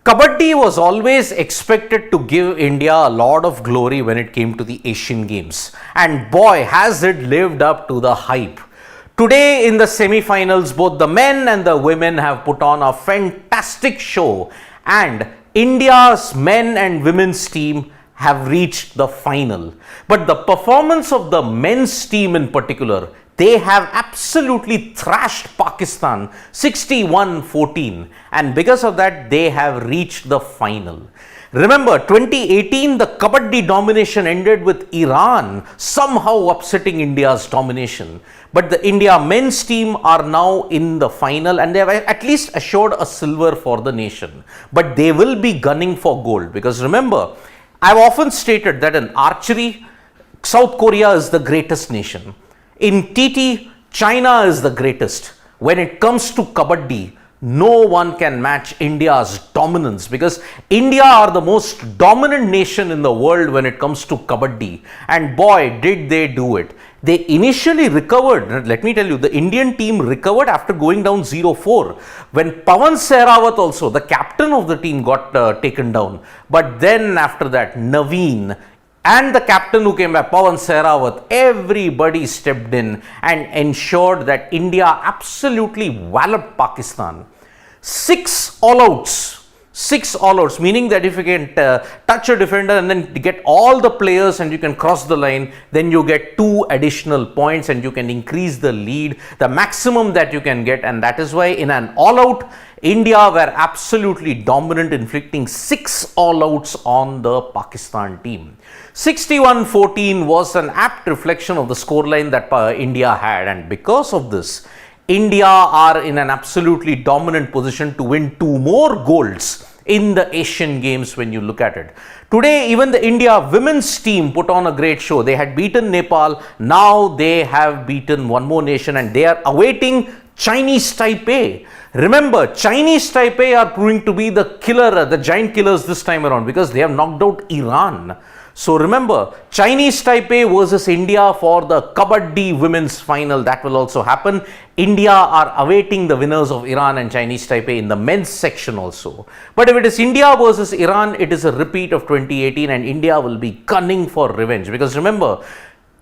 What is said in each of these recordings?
Kabaddi was always expected to give India a lot of glory when it came to the Asian Games. And boy, has it lived up to the hype. Today in the semi-finals, both the men and the women have put on a fantastic show, and India's men and women's team have reached the final. But the performance of the men's team in particular, they have absolutely thrashed Pakistan 61-14, and because of that they have reached the final. Remember 2018, the Kabaddi domination ended with Iran somehow upsetting India's domination. But the India men's team are now in the final and they have at least assured a silver for the nation. But they will be gunning for gold, because remember, I've often stated that in archery, South Korea is the greatest nation. In TT, China is the greatest. When it comes to Kabaddi, no one can match India's dominance, because India are the most dominant nation in the world when it comes to Kabaddi. And boy, did they do it. They initially recovered. Let me tell you, the Indian team recovered after going down 0-4. When Pawan Sehrawat also, the captain of the team, got taken down. But then after that, Naveen and the captain who came back, Pawan Sehrawat, everybody stepped in and ensured that India absolutely walloped Pakistan. 6 all-outs, meaning that if you can touch a defender and then get all the players and you can cross the line, then you get 2 additional points and you can increase the lead, the maximum that you can get. And that is why in an all-out, India were absolutely dominant, inflicting 6 all-outs on the Pakistan team. 61-14 was an apt reflection of the scoreline that India had, and because of this, India are in an absolutely dominant position to win 2 more golds in the Asian Games when you look at it. Today, even the India women's team put on a great show. They had beaten Nepal, now they have beaten one more nation and they are awaiting Chinese Taipei. Remember, Chinese Taipei are proving to be the killer, the giant killers this time around, because they have knocked out Iran. So remember, Chinese Taipei versus India for the Kabaddi women's final, that will also happen. India are awaiting the winners of Iran and Chinese Taipei in the men's section also. But if it is India versus Iran, it is a repeat of 2018 and India will be gunning for revenge, because remember,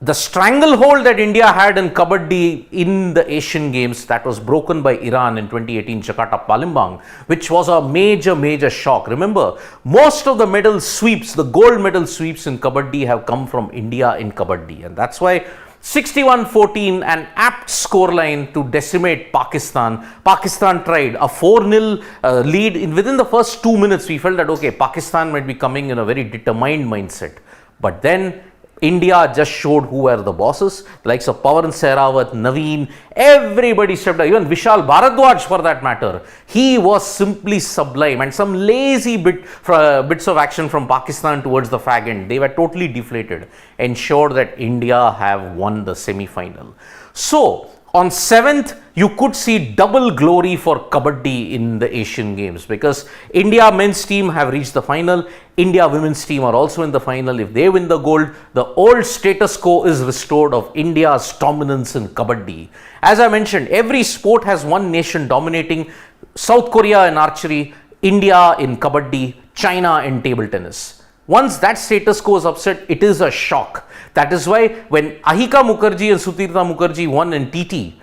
the stranglehold that India had in Kabaddi in the Asian Games, that was broken by Iran in 2018 Jakarta Palembang, which was a major shock. Remember, most of the medal sweeps, the gold medal sweeps in Kabaddi have come from India in Kabaddi, and that's why 61-14, an apt scoreline to decimate Pakistan. Pakistan tried a 4-0 lead. Within the first 2 minutes, we felt that okay, Pakistan might be coming in a very determined mindset, but then India just showed who were the bosses, likes of Pawan Sehrawat, Naveen, everybody stepped up, even Vishal Bharadwaj for that matter. He was simply sublime, and some lazy bits of action from Pakistan towards the fag end, they were totally deflated, ensured that India have won the semi-final. So, on 7th, you could see double glory for Kabaddi in the Asian Games, because India men's team have reached the final, India women's team are also in the final. If they win the gold, the old status quo is restored of India's dominance in Kabaddi. As I mentioned, every sport has one nation dominating: South Korea in archery, India in Kabaddi, China in table tennis. Once that status quo is upset, it is a shock. That is why when Ahika Mukherjee and Sutirtha Mukherjee won in TT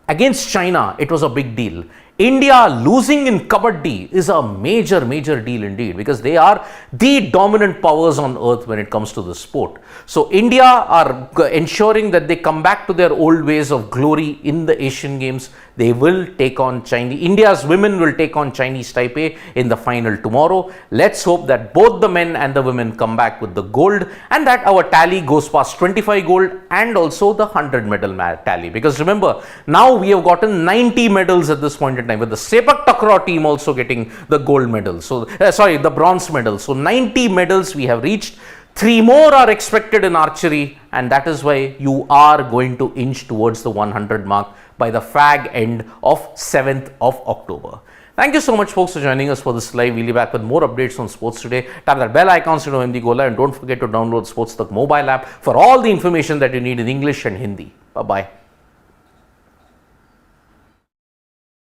against China, it was a big deal. India losing in Kabaddi is a major deal indeed, because they are the dominant powers on earth when it comes to the sport. So India are ensuring that they come back to their old ways of glory in the Asian Games. They will take on Chinese. India's women will take on Chinese Taipei in the final tomorrow. Let's hope that both the men and the women come back with the gold, and that our tally goes past 25 gold and also the 100 medal tally. Because remember, now we have gotten 90 medals at this point in time, with the Sepak Takraw team also getting the gold medal. So, the bronze medal. So 90 medals we have reached. 3 more are expected in archery, and that is why you are going to inch towards the 100 mark by the fag end of 7th of October. Thank you so much, folks, for joining us for this live. We'll be back with more updates on sports today. Tap that bell icon so you know when we go live, and don't forget to download SportsTak mobile app for all the information that you need in English and Hindi. Bye-bye.